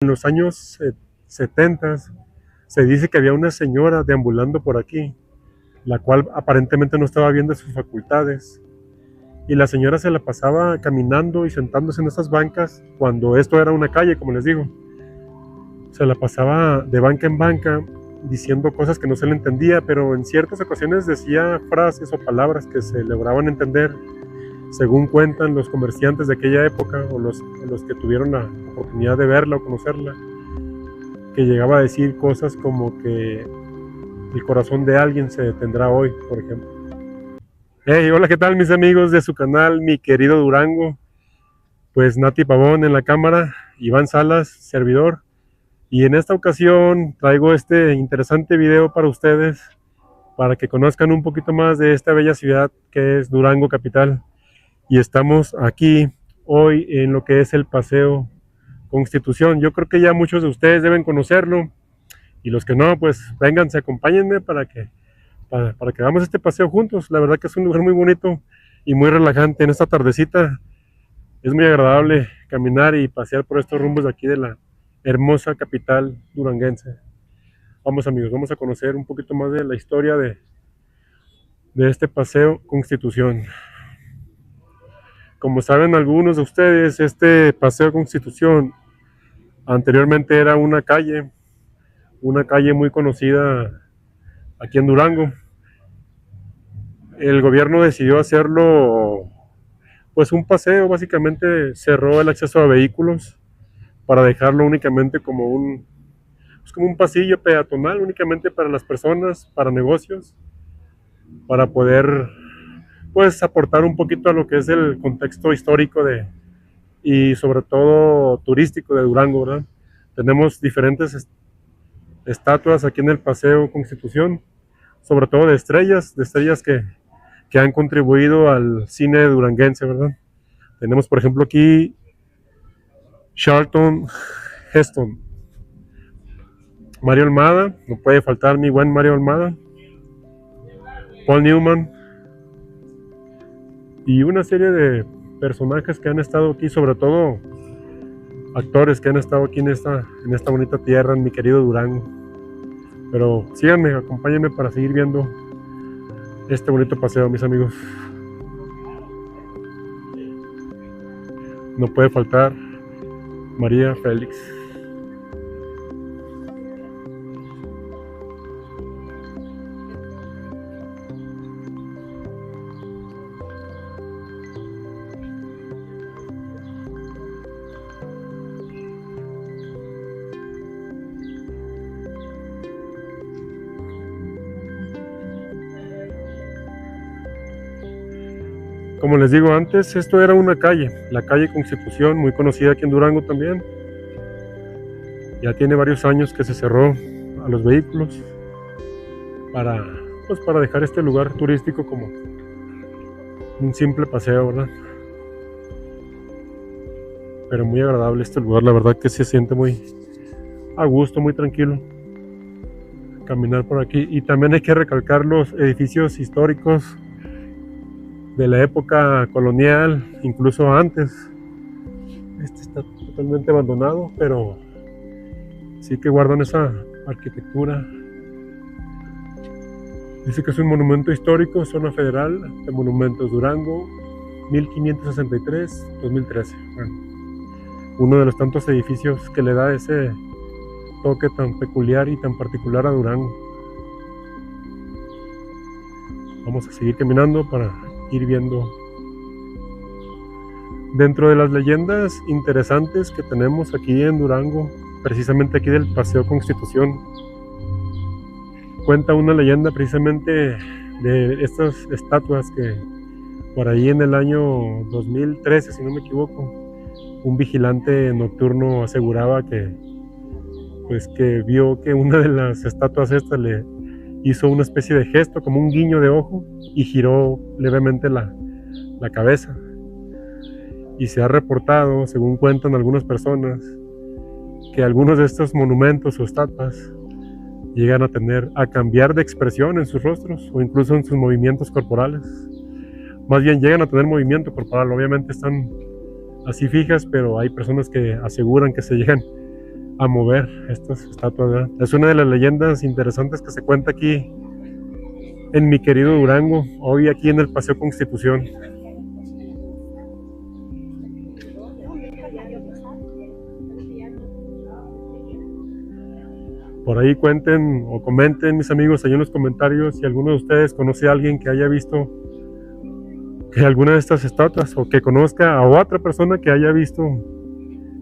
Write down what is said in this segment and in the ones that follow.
los años 70 se dice que había una señora deambulando por aquí, la cual aparentemente no estaba bien de sus facultades. Y la señora se la pasaba caminando y sentándose en estas bancas cuando esto era una calle, como les digo. Se la pasaba de banca en banca diciendo cosas que no se le entendía, pero en ciertas ocasiones decía frases o palabras que se lograban entender, según cuentan los comerciantes de aquella época o los que tuvieron la oportunidad de verla o conocerla, que llegaba a decir cosas como que el corazón de alguien se detendrá hoy, por ejemplo. Hey, hola, ¿qué tal mis amigos de su canal, mi querido Durango? Pues Nati Pavón en la cámara, Iván Salas, servidor. Y en esta ocasión traigo este interesante video para ustedes, para que conozcan un poquito más de esta bella ciudad que es Durango capital. Y estamos aquí hoy en lo que es el Paseo Constitución. Yo creo que ya muchos de ustedes deben conocerlo, y los que no, pues vénganse, acompáñenme para que hagamos este paseo juntos. La verdad que es un lugar muy bonito y muy relajante. En esta tardecita es muy agradable caminar y pasear por estos rumbos de aquí de la hermosa capital duranguense. Vamos amigos, vamos a conocer un poquito más de la historia de este Paseo Constitución. Como saben algunos de ustedes, este Paseo Constitución anteriormente era una calle muy conocida aquí en Durango. El gobierno decidió hacerlo pues un paseo, básicamente cerró el acceso a vehículos para dejarlo únicamente como un pasillo peatonal, únicamente para las personas, para negocios, para poder pues aportar un poquito a lo que es el contexto histórico y sobre todo turístico de Durango, ¿verdad? Tenemos diferentes estatuas aquí en el Paseo Constitución, sobre todo de estrellas que han contribuido al cine duranguense, ¿verdad? Tenemos por ejemplo aquí Charlton Heston, Mario Almada, no puede faltar mi buen Mario Almada, Paul Newman y una serie de personajes que han estado aquí, sobre todo actores que han estado aquí en esta bonita tierra, en mi querido Durango. Pero síganme, acompáñenme para seguir viendo este bonito paseo, mis amigos. No puede faltar María Félix. Como les digo antes, esto era una calle, la calle Constitución, muy conocida aquí en Durango también. Ya tiene varios años que se cerró a los vehículos para dejar este lugar turístico como un simple paseo, ¿verdad? Pero muy agradable este lugar, la verdad que se siente muy a gusto, muy tranquilo caminar por aquí. Y también hay que recalcar los edificios históricos de la época colonial, incluso antes. Este está totalmente abandonado, pero sí que guardan esa arquitectura. Dice que es un monumento histórico, zona federal de monumentos, Durango, 1563-2013. Bueno, uno de los tantos edificios que le da ese toque tan peculiar y tan particular a Durango. Vamos a seguir caminando para ir viendo. Dentro de las leyendas interesantes que tenemos aquí en Durango, precisamente aquí del Paseo Constitución, cuenta una leyenda precisamente de estas estatuas que por ahí en el año 2013, si no me equivoco, un vigilante nocturno aseguraba que vio que una de las estatuas estas le hizo una especie de gesto, como un guiño de ojo, y giró levemente la cabeza. Y se ha reportado, según cuentan algunas personas, que algunos de estos monumentos o estatuas llegan a cambiar de expresión en sus rostros o incluso en sus movimientos corporales. Más bien llegan a tener movimiento corporal, obviamente están así fijas, pero hay personas que aseguran que se llegan a mover estas estatuas, ¿verdad? Es una de las leyendas interesantes que se cuenta aquí en mi querido Durango, hoy aquí en el Paseo Constitución. Por ahí cuenten o comenten, mis amigos, ahí en los comentarios, si alguno de ustedes conoce a alguien que haya visto que alguna de estas estatuas, o que conozca a otra persona que haya visto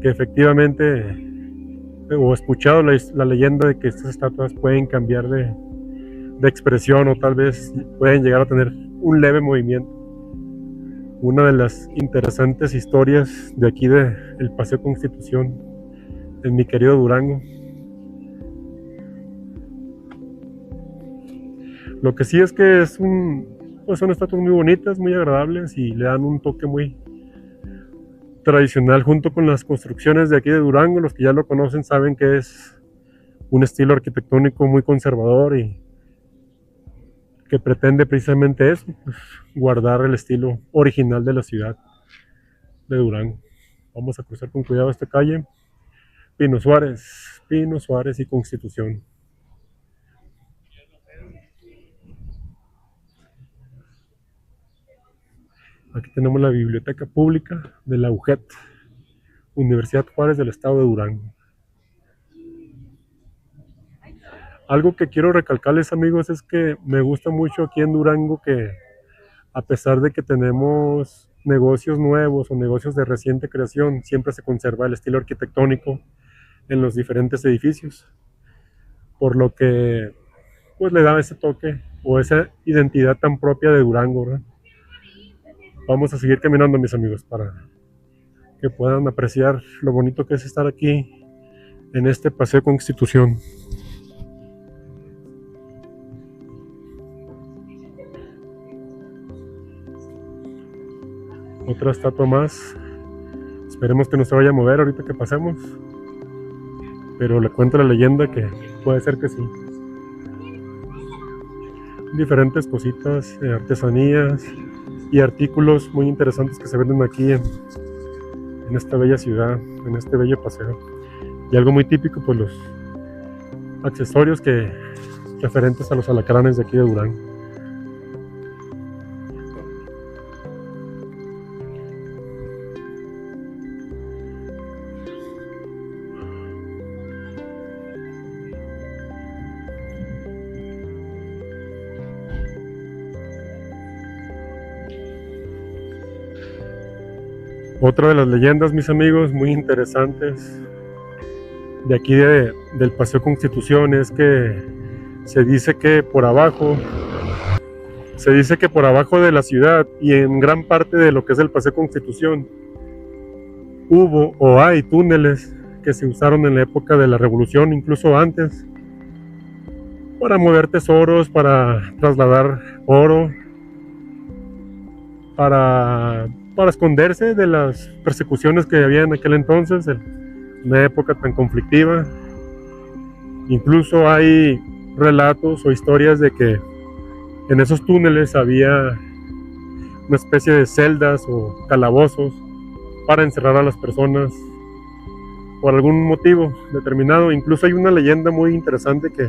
que efectivamente, o escuchado la leyenda de que estas estatuas pueden cambiar de expresión, o tal vez pueden llegar a tener un leve movimiento. Una de las interesantes historias de aquí del Paseo Constitución en mi querido Durango. Lo que sí es que pues son estatuas muy bonitas, muy agradables, y le dan un toque muy tradicional junto con las construcciones de aquí de Durango. Los que ya lo conocen saben que es un estilo arquitectónico muy conservador y que pretende precisamente eso, pues, guardar el estilo original de la ciudad de Durango. Vamos a cruzar con cuidado esta calle. Pino Suárez y Constitución. Aquí tenemos la Biblioteca Pública de la UJET, Universidad Juárez del Estado de Durango. Algo que quiero recalcarles, amigos, es que me gusta mucho aquí en Durango que, a pesar de que tenemos negocios nuevos o negocios de reciente creación, siempre se conserva el estilo arquitectónico en los diferentes edificios, por lo que pues le da ese toque o esa identidad tan propia de Durango, ¿verdad? Vamos a seguir caminando, mis amigos, para que puedan apreciar lo bonito que es estar aquí en este Paseo Constitución. Otra estatua más. Esperemos que no se vaya a mover ahorita que pasemos, pero le cuento la leyenda que puede ser que sí. Diferentes cositas, artesanías y artículos muy interesantes que se venden aquí en esta bella ciudad, en este bello paseo. Y algo muy típico, pues los accesorios referentes a los alacranes de aquí de Durango. Otra de las leyendas, mis amigos, muy interesantes de aquí del Paseo Constitución es que se dice que por abajo de la ciudad y en gran parte de lo que es el Paseo Constitución hubo o hay túneles que se usaron en la época de la Revolución, incluso antes, para mover tesoros, para trasladar oro, para esconderse de las persecuciones que había en aquel entonces, en una época tan conflictiva. Incluso hay relatos o historias de que en esos túneles había una especie de celdas o calabozos para encerrar a las personas por algún motivo determinado. Incluso hay una leyenda muy interesante que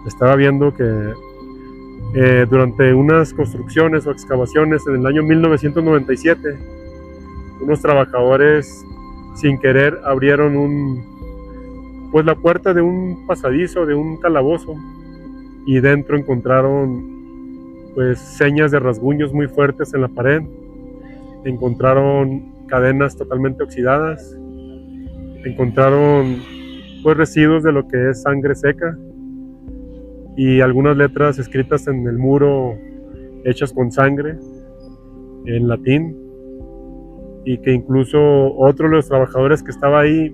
estaba viendo que durante unas construcciones o excavaciones en el año 1997, unos trabajadores sin querer abrieron pues la puerta de un pasadizo, de un calabozo, y dentro encontraron pues señas de rasguños muy fuertes en la pared. Encontraron cadenas totalmente oxidadas, encontraron pues residuos de lo que es sangre seca y algunas letras escritas en el muro hechas con sangre en latín, y que incluso otro de los trabajadores que estaba ahí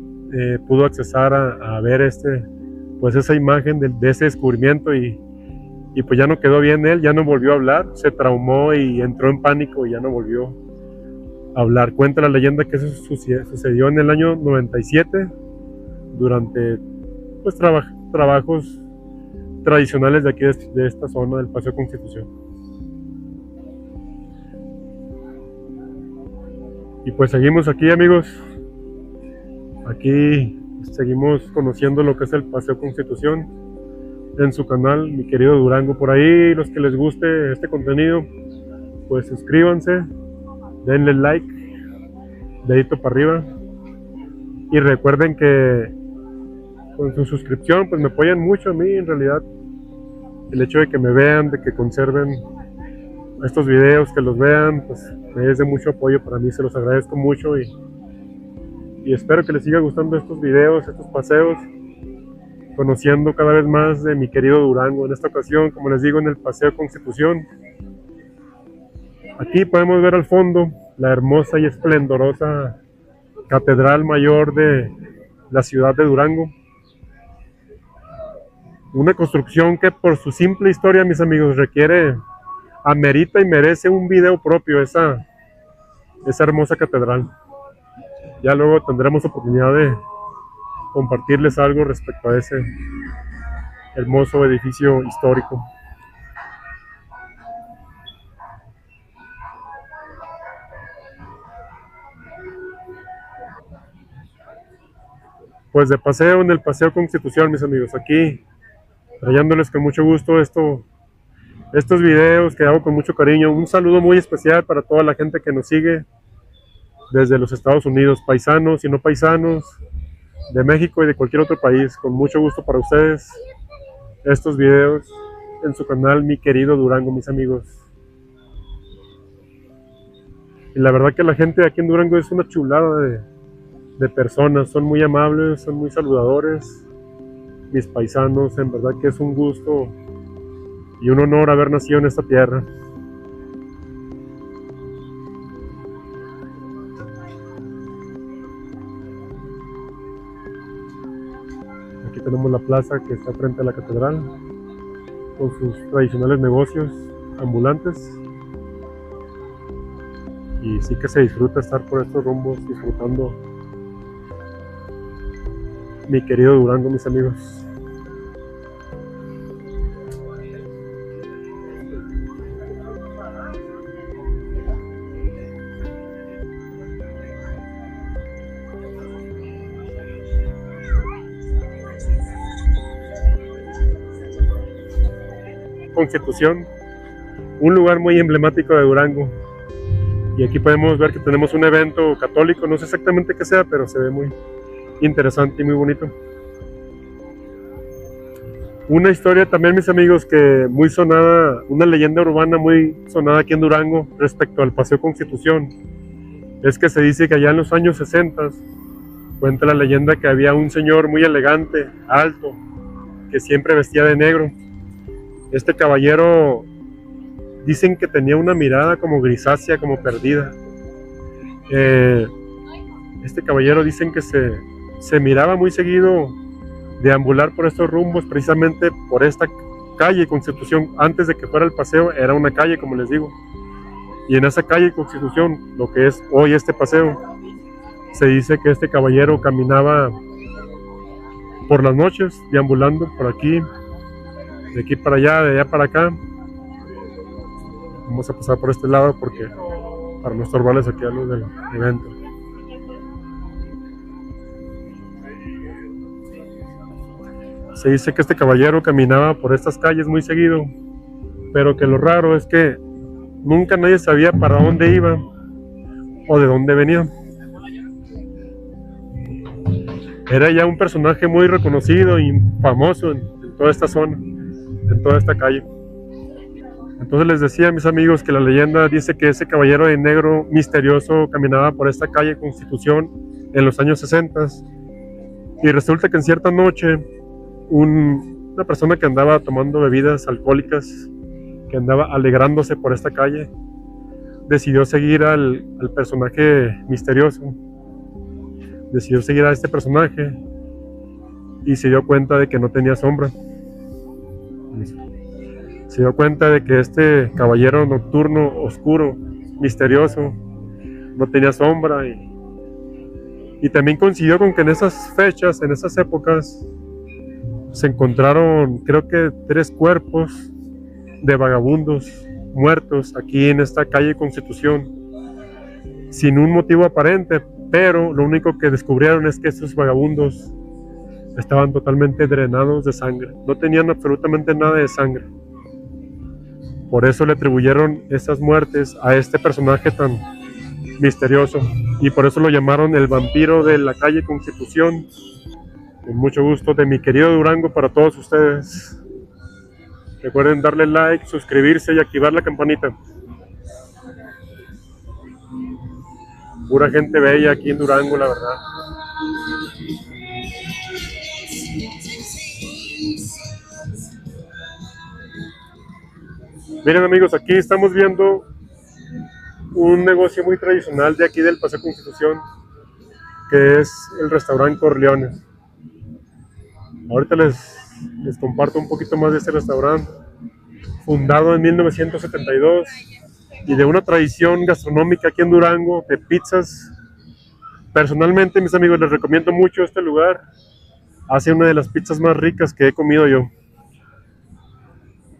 pudo accesar a ver pues esa imagen de ese descubrimiento, y pues ya no quedó bien él, ya no volvió a hablar, se traumó y entró en pánico y ya no volvió a hablar. Cuenta la leyenda que eso sucedió en el año 97 durante pues trabajos tradicionales de aquí de esta zona del Paseo Constitución. Y pues seguimos aquí, amigos. Aquí seguimos conociendo lo que es el Paseo Constitución en su canal, mi querido Durango. Por ahí, los que les guste este contenido, pues suscríbanse, denle like, dedito para arriba, y recuerden que con su suscripción pues me apoyan mucho a mí. En realidad, el hecho de que me vean, de que conserven estos videos, que los vean, pues me es de mucho apoyo para mí. Se los agradezco mucho, y espero que les siga gustando estos videos, estos paseos, conociendo cada vez más de mi querido Durango. En esta ocasión, como les digo, en el Paseo Constitución. Aquí podemos ver al fondo la hermosa y esplendorosa Catedral Mayor de la ciudad de Durango. Una construcción que, por su simple historia, mis amigos, amerita y merece un video propio, esa hermosa catedral. Ya luego tendremos oportunidad de compartirles algo respecto a ese hermoso edificio histórico. Pues de paseo en el Paseo Constitución, mis amigos, aquí trayéndoles con mucho gusto estos videos que hago con mucho cariño. Un saludo muy especial para toda la gente que nos sigue desde los Estados Unidos, paisanos y no paisanos, de México y de cualquier otro país. Con mucho gusto para ustedes estos videos en su canal, mi querido Durango, mis amigos. Y la verdad que la gente aquí en Durango es una chulada de personas, son muy amables, son muy saludadores, mis paisanos. En verdad que es un gusto y un honor haber nacido en esta tierra. Aquí tenemos la plaza que está frente a la catedral, con sus tradicionales negocios ambulantes. Y sí que se disfruta estar por estos rumbos, disfrutando mi querido Durango, mis amigos. Constitución, un lugar muy emblemático de Durango. Y aquí podemos ver que tenemos un evento católico, no sé exactamente qué sea, pero se ve muy interesante y muy bonito. Una historia también, mis amigos, que muy sonada, una leyenda urbana muy sonada aquí en Durango respecto al Paseo Constitución, es que se dice que allá en los años 60 cuenta la leyenda que había un señor muy elegante, alto, que siempre vestía de negro. Este caballero dicen que tenía una mirada como grisácea, como perdida. Este caballero dicen que se miraba muy seguido deambular por estos rumbos, precisamente por esta calle Constitución. Antes de que fuera el paseo era una calle, como les digo, y en esa calle Constitución, lo que es hoy este paseo, se dice que este caballero caminaba por las noches, deambulando por aquí, de aquí para allá, de allá para acá. Vamos a pasar por este lado porque para no estorbarles aquí a los del evento. Se dice que este caballero caminaba por estas calles muy seguido, pero que lo raro es que nunca nadie sabía para dónde iba o de dónde venía. Era ya un personaje muy reconocido y famoso en toda esta zona, en toda esta calle. Entonces les decía a mis amigos que la leyenda dice que ese caballero de negro misterioso caminaba por esta calle Constitución en los años 60, y resulta que en cierta noche una persona que andaba tomando bebidas alcohólicas, que andaba alegrándose por esta calle, decidió seguir al personaje misterioso, decidió seguir a este personaje y se dio cuenta de que no tenía sombra. Se dio cuenta de que este caballero nocturno, oscuro, misterioso, no tenía sombra, y también coincidió con que en esas fechas, en esas épocas, se encontraron, creo que 3 cuerpos de vagabundos muertos aquí en esta calle Constitución, sin un motivo aparente, pero lo único que descubrieron es que estos vagabundos estaban totalmente drenados de sangre, no tenían absolutamente nada de sangre. Por eso le atribuyeron esas muertes a este personaje tan misterioso y por eso lo llamaron el vampiro de la calle Constitución. Con mucho gusto de mi querido Durango para todos ustedes. Recuerden darle like, suscribirse y activar la campanita. Pura gente bella aquí en Durango, la verdad. Miren amigos, aquí estamos viendo un negocio muy tradicional de aquí del Paseo Constitución, que es el restaurante Corleones. Ahorita les comparto un poquito más de este restaurante, fundado en 1972 y de una tradición gastronómica aquí en Durango de pizzas. Personalmente, mis amigos, les recomiendo mucho este lugar. Hace una de las pizzas más ricas que he comido yo.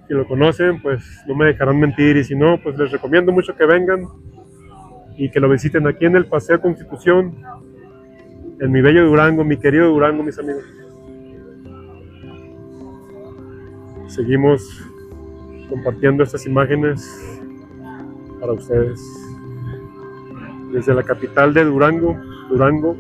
Si lo conocen, pues no me dejarán mentir, y si no, pues les recomiendo mucho que vengan y que lo visiten aquí en el Paseo Constitución, en mi bello Durango, mi querido Durango, mis amigos. Seguimos compartiendo estas imágenes para ustedes desde la capital de Durango, Durango.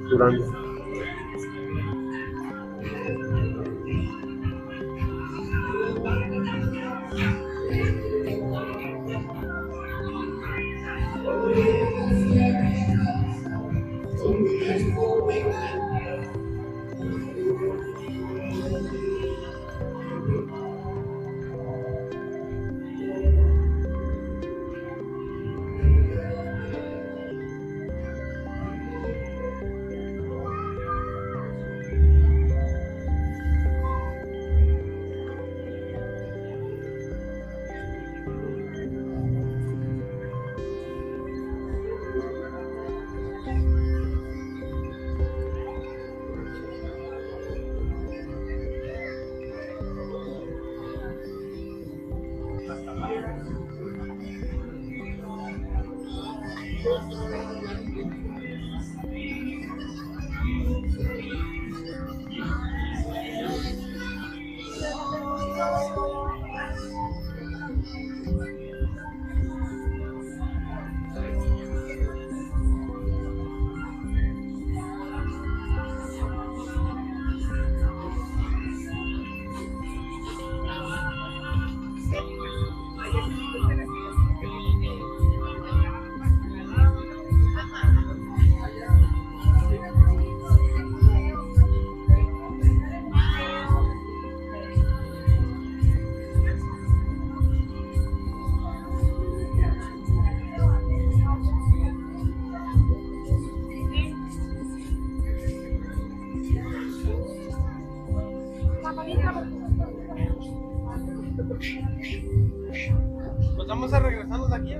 Pues vamos a regresarnos aquí.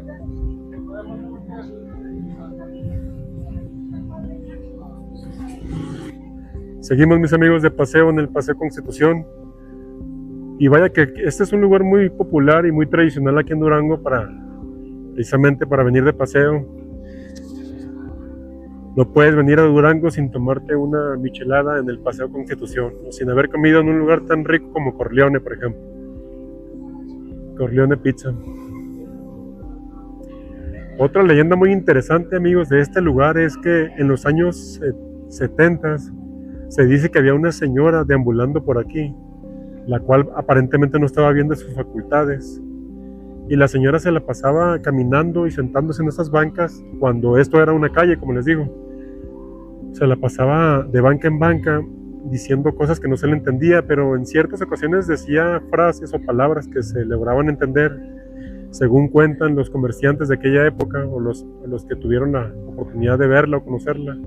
Seguimos, mis amigos, de paseo en el Paseo Constitución. Y vaya que este es un lugar muy popular y muy tradicional aquí en Durango precisamente para venir de paseo. No puedes venir a Durango sin tomarte una michelada en el Paseo Constitución, o sin haber comido en un lugar tan rico como Corleone, por ejemplo. Corleone Pizza. Otra leyenda muy interesante, amigos, de este lugar es que en los años 70 se dice que había una señora deambulando por aquí, la cual aparentemente no estaba bien de sus facultades. Y la señora se la pasaba caminando y sentándose en esas bancas cuando esto era una calle, como les digo. Se la pasaba de banca en banca diciendo cosas que no se le entendía, pero en ciertas ocasiones decía frases o palabras que se lograban entender, según cuentan los comerciantes de aquella época o los que tuvieron la oportunidad de verla o conocerla,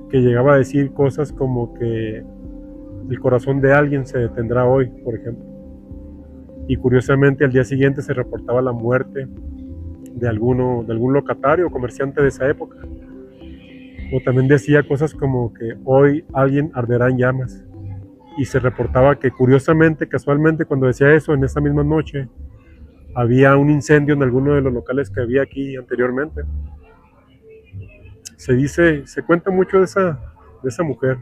que llegaba a decir cosas como que el corazón de alguien se detendrá hoy, por ejemplo. Y curiosamente al día siguiente se reportaba la muerte de algún locatario o comerciante de esa época. O también decía cosas como que hoy alguien arderá en llamas. Y se reportaba que curiosamente, casualmente, cuando decía eso, en esa misma noche, había un incendio en alguno de los locales que había aquí anteriormente. Se cuenta mucho de esa mujer.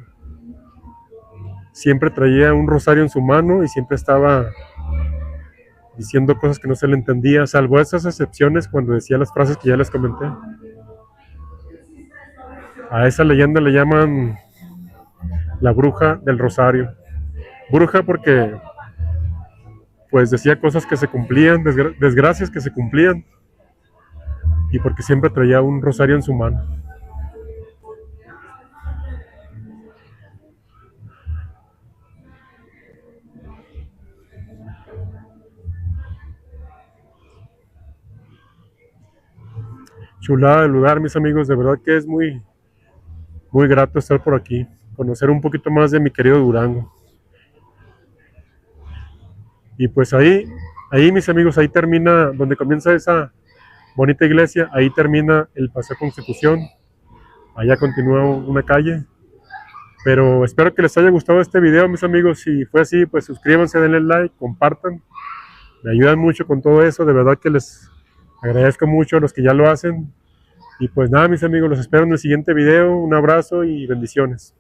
siempre traía un rosario en su mano y siempre estaba diciendo cosas que no se le entendía, salvo esas excepciones cuando decía las frases que ya les comenté. A esa leyenda le llaman la bruja del rosario. Bruja porque pues decía cosas que se cumplían, desgracias que se cumplían, y porque siempre traía un rosario en su mano. Chulada del lugar, mis amigos, de verdad que es muy, muy grato estar por aquí, conocer un poquito más de mi querido Durango. Y pues ahí mis amigos, ahí termina, donde comienza esa bonita iglesia, ahí termina el Paseo Constitución, allá continúa una calle. Pero espero que les haya gustado este video, mis amigos. Si fue así, pues suscríbanse, denle like, compartan, me ayudan mucho con todo eso, de verdad que les agradezco mucho a los que ya lo hacen. Y pues nada, mis amigos, los espero en el siguiente video. Un abrazo y bendiciones.